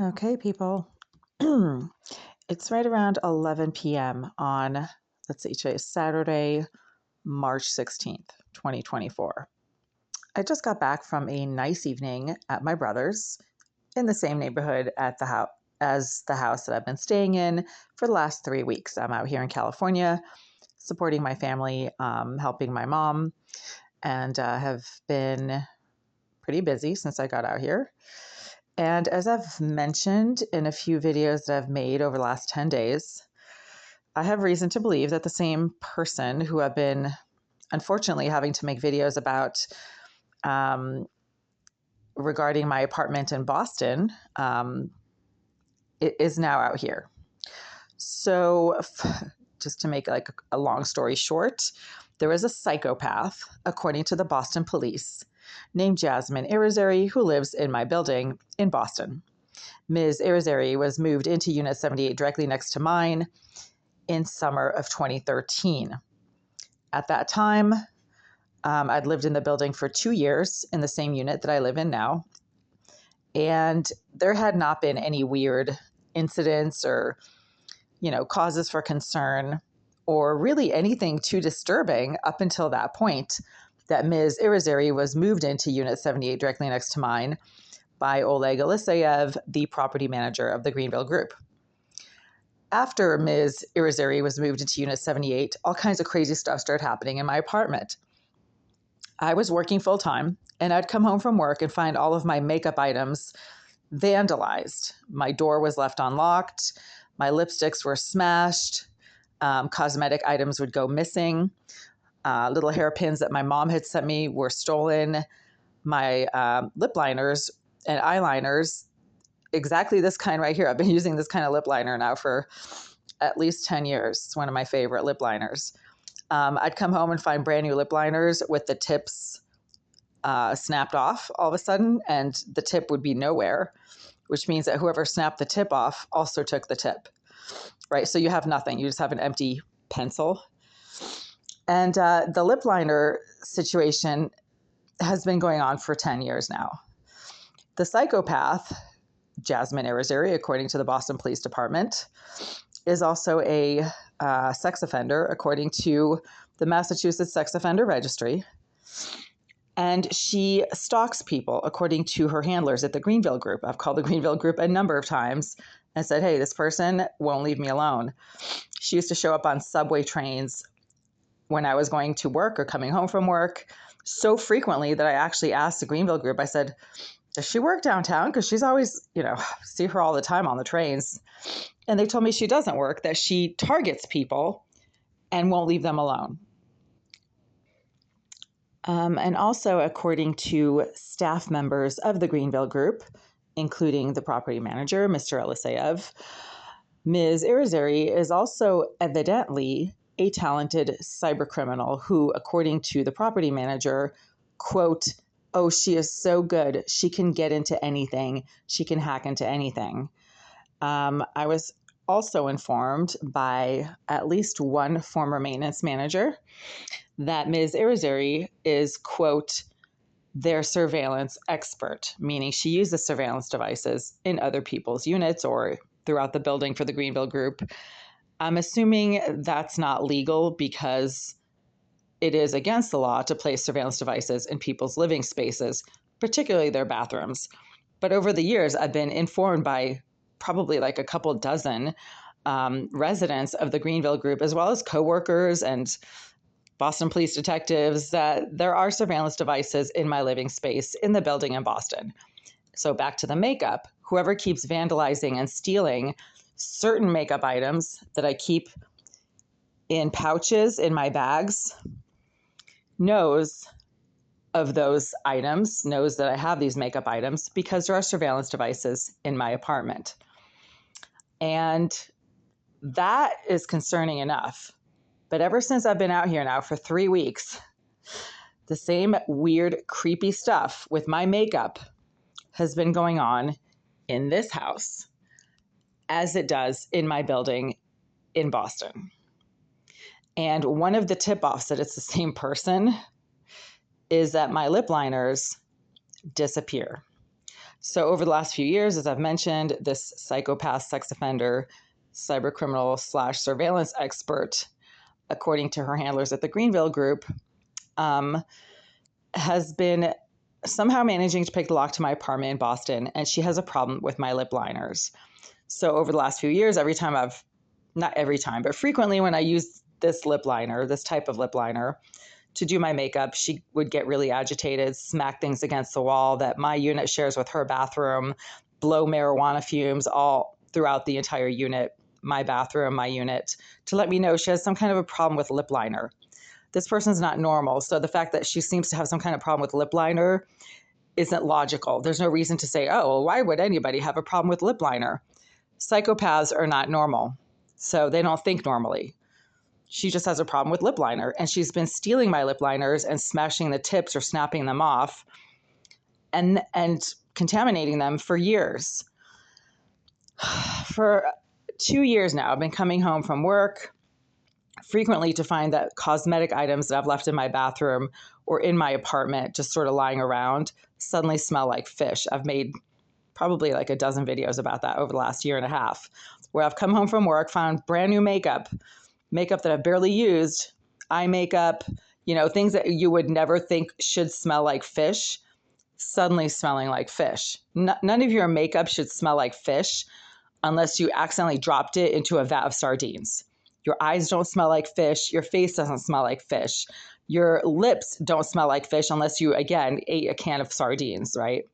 Okay, people. It's right around 11 p.m. on, let's see, today is Saturday, March 16th, 2024. I just got back from a nice evening at my brother's in the same neighborhood at the house as the house that I've been staying in for the last 3 weeks. I'm out here in California supporting my family, helping my mom, and have been pretty busy since I got out here. And as I've mentioned in a few videos that I've made over the last 10 days, I have reason to believe that the same person who I've been unfortunately having to make videos about regarding my apartment in Boston is now out here. So just to make like a long story short, there is a psychopath, according to the Boston police, named Jasmine Irizarry, who lives in my building in Boston. Ms. Irizarry was moved into Unit 78 directly next to mine in summer of 2013. At that time, I'd lived in the building for 2 years in the same unit that I live in now. And there had not been any weird incidents or, causes for concern or really anything too disturbing up until that point that Ms. Irizarry was moved into Unit 78 directly next to mine by Oleg Eliseyev, the property manager of the Greenville Group. After Ms. Irizarry was moved into Unit 78, all kinds of crazy stuff started happening in my apartment. I was working full time, and I'd come home from work and find all of my makeup items vandalized. My door was left unlocked. My lipsticks were smashed. Cosmetic items would go missing. Little hairpins that my mom had sent me were stolen. My lip liners and eyeliners, exactly this kind right here. I've been using this kind of lip liner now for at least 10 years. It's one of my favorite lip liners. I'd come home and find brand new lip liners with the tips snapped off all of a sudden, and the tip would be nowhere, which means that whoever snapped the tip off also took the tip, right? So you have nothing. You just have an empty pencil. And the lip liner situation has been going on for 10 years now. The psychopath, Jasmine Irizarry, according to the Boston Police Department, is also a sex offender, according to the Massachusetts Sex Offender Registry. And she stalks people, according to her handlers at the Greenville Group. I've called the Greenville Group a number of times and said, hey, this person won't leave me alone. She used to show up on subway trains when I was going to work or coming home from work so frequently that I actually asked the Greenville Group, I said, does she work downtown? Because she's always, see her all the time on the trains. And they told me she doesn't work, that she targets people and won't leave them alone. And also, according to staff members of the Greenville Group, including the property manager, Mr. Eliseyev, Ms. Irizarry is also evidently a talented cybercriminal who, according to the property manager, quote, oh, she is so good. She can get into anything. She can hack into anything. I was also informed by at least one former maintenance manager that Ms. Irizarry is, quote, their surveillance expert, meaning she uses surveillance devices in other people's units or throughout the building for the Greenville Group. I'm assuming that's not legal because it is against the law to place surveillance devices in people's living spaces, particularly their bathrooms. But over the years, I've been informed by probably like a couple dozen residents of the Greenville Group, as well as coworkers and Boston police detectives, that there are surveillance devices in my living space in the building in Boston. So back to the makeup, whoever keeps vandalizing and stealing certain makeup items that I keep in pouches in my bags knows of those items, knows that I have these makeup items because there are surveillance devices in my apartment. And that is concerning enough. But ever since I've been out here now for 3 weeks, the same weird, creepy stuff with my makeup has been going on in this house as it does in my building in Boston. And one of the tip-offs that it's the same person is that my lip liners disappear. So over the last few years, as I've mentioned, this psychopath, sex offender, cybercriminal / surveillance expert, according to her handlers at the Greenville Group, has been somehow managing to pick the lock to my apartment in Boston, and she has a problem with my lip liners. So over the last few years, not every time, but frequently when I use this lip liner, this type of lip liner, to do my makeup, she would get really agitated, smack things against the wall that my unit shares with her bathroom, blow marijuana fumes all throughout the entire unit, my bathroom, my unit, to let me know she has some kind of a problem with lip liner. This person's not normal. So the fact that she seems to have some kind of problem with lip liner isn't logical. There's no reason to say, oh, well, why would anybody have a problem with lip liner? Psychopaths are not normal, so they don't think normally. She just has a problem with lip liner, and she's been stealing my lip liners and smashing the tips or snapping them off and contaminating them for years. For 2 years now, I've been coming home from work frequently to find that cosmetic items that I've left in my bathroom or in my apartment, just sort of lying around, suddenly smell like fish. I've made probably like a dozen videos about that over the last year and a half, where I've come home from work, found brand new makeup that I've barely used, eye makeup, things that you would never think should smell like fish, suddenly smelling like fish. None of your makeup should smell like fish unless you accidentally dropped it into a vat of sardines. Your eyes don't smell like fish. Your face doesn't smell like fish. Your lips don't smell like fish unless you, again, ate a can of sardines, right?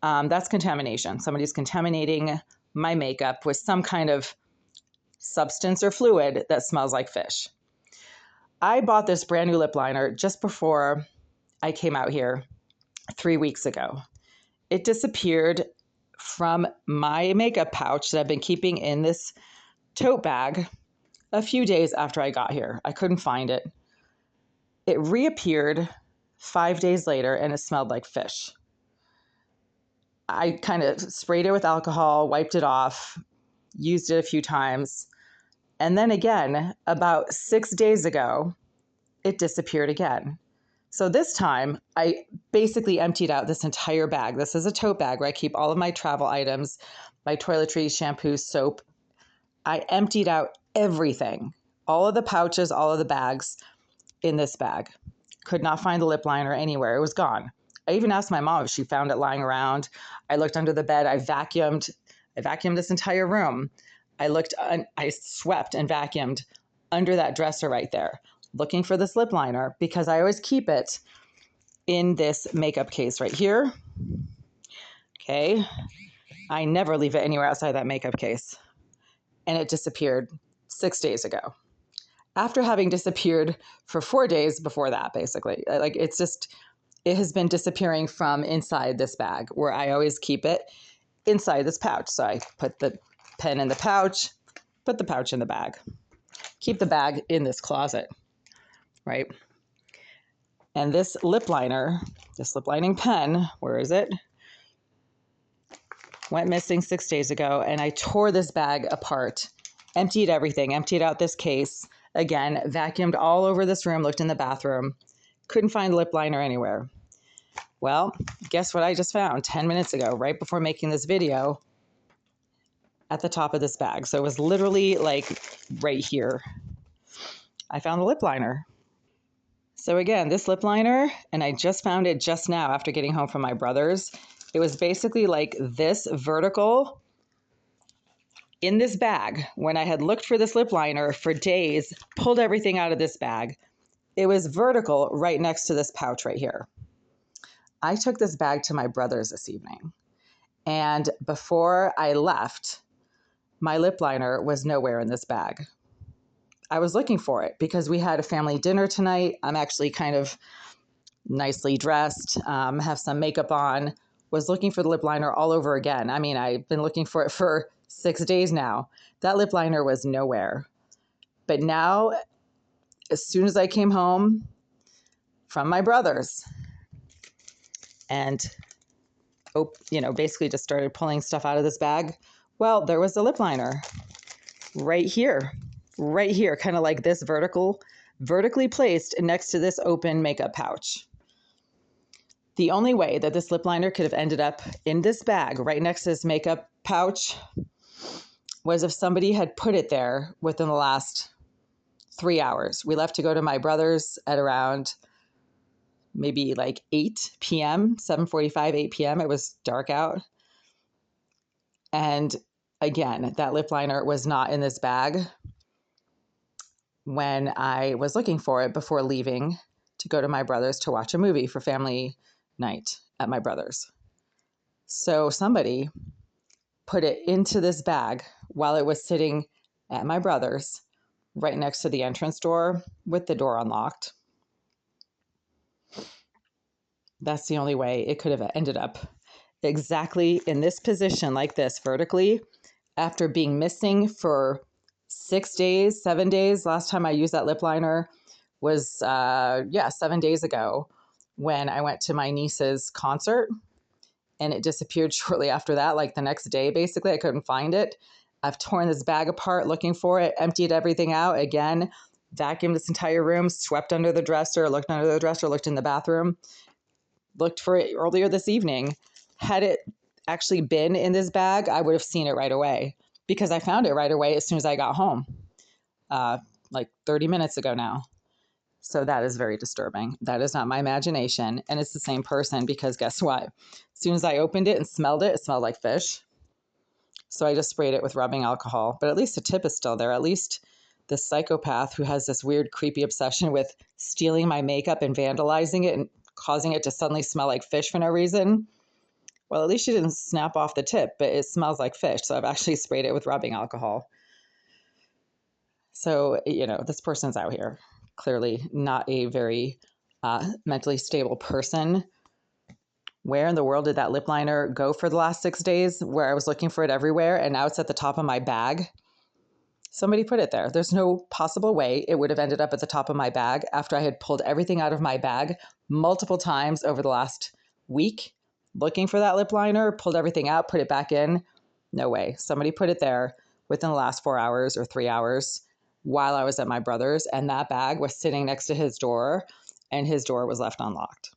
That's contamination. Somebody's contaminating my makeup with some kind of substance or fluid that smells like fish. I bought this brand new lip liner just before I came out here 3 weeks ago. It disappeared from my makeup pouch that I've been keeping in this tote bag a few days after I got here. I couldn't find it. It reappeared 5 days later and it smelled like fish. I kind of sprayed it with alcohol, wiped it off, used it a few times. And then again, about 6 days ago, it disappeared again. So this time, I basically emptied out this entire bag. This is a tote bag where I keep all of my travel items, my toiletries, shampoo, soap. I emptied out everything, all of the pouches, all of the bags in this bag. Could not find the lip liner anywhere. It was gone. I even asked my mom if she found it lying around. I looked under the bed. I vacuumed this entire room. I swept and vacuumed under that dresser right there, looking for this lip liner because I always keep it in this makeup case right here. Okay. I never leave it anywhere outside that makeup case. And it disappeared 6 days ago. After having disappeared for 4 days before that, basically. It has been disappearing from inside this bag where I always keep it inside this pouch. So I put the pen in the pouch, put the pouch in the bag, keep the bag in this closet, right? And this lip lining pen, where is it? Went missing 6 days ago, and I tore this bag apart, emptied everything, emptied out this case, again, vacuumed all over this room, looked in the bathroom, couldn't find lip liner anywhere. Well, guess what I just found 10 minutes ago, right before making this video, at the top of this bag. So it was literally like right here. I found the lip liner. So again, this lip liner, and I just found it just now after getting home from my brother's. It was basically like this vertical in this bag. When I had looked for this lip liner for days, pulled everything out of this bag, it was vertical right next to this pouch right here. I took this bag to my brother's this evening. And before I left, my lip liner was nowhere in this bag. I was looking for it because we had a family dinner tonight. I'm actually kind of nicely dressed, have some makeup on, was looking for the lip liner all over again. I mean, I've been looking for it for 6 days now. That lip liner was nowhere. But now, as soon as I came home from my brother's and, basically just started pulling stuff out of this bag, well, there was the lip liner right here, kind of like this vertically placed next to this open makeup pouch. The only way that this lip liner could have ended up in this bag right next to this makeup pouch was if somebody had put it there within the last 3 hours. We left to go to my brother's at around maybe like 8 p.m., 7:45, 8 p.m. It was dark out. And again, that lip liner was not in this bag when I was looking for it before leaving to go to my brother's to watch a movie for family night at my brother's. So somebody put it into this bag while it was sitting at my brother's right next to the entrance door with the door unlocked. That's the only way it could have ended up exactly in this position like this, vertically, after being missing for 6 days, 7 days. Last time I used that lip liner was, 7 days ago when I went to my niece's concert, and it disappeared shortly after that, like the next day, basically. I couldn't find it. I've torn this bag apart looking for it, emptied everything out again, vacuumed this entire room, swept under the dresser, looked under the dresser, looked in the bathroom, looked for it earlier this evening. Had it actually been in this bag, I would have seen it right away because I found it right away as soon as I got home, like 30 minutes ago now. So that is very disturbing. That is not my imagination. And it's the same person because guess what? As soon as I opened it and smelled it, it smelled like fish. So I just sprayed it with rubbing alcohol. But at least the tip is still there. At least the psychopath who has this weird, creepy obsession with stealing my makeup and vandalizing it and causing it to suddenly smell like fish for no reason. Well, at least she didn't snap off the tip, but it smells like fish. So I've actually sprayed it with rubbing alcohol. So, this person's out here. Clearly not a very mentally stable person. Where in the world did that lip liner go for the last 6 days where I was looking for it everywhere and now it's at the top of my bag? Somebody put it there. There's no possible way it would have ended up at the top of my bag after I had pulled everything out of my bag multiple times over the last week, looking for that lip liner, pulled everything out, put it back in. No way. Somebody put it there within the last 4 hours or 3 hours while I was at my brother's, and that bag was sitting next to his door, and his door was left unlocked.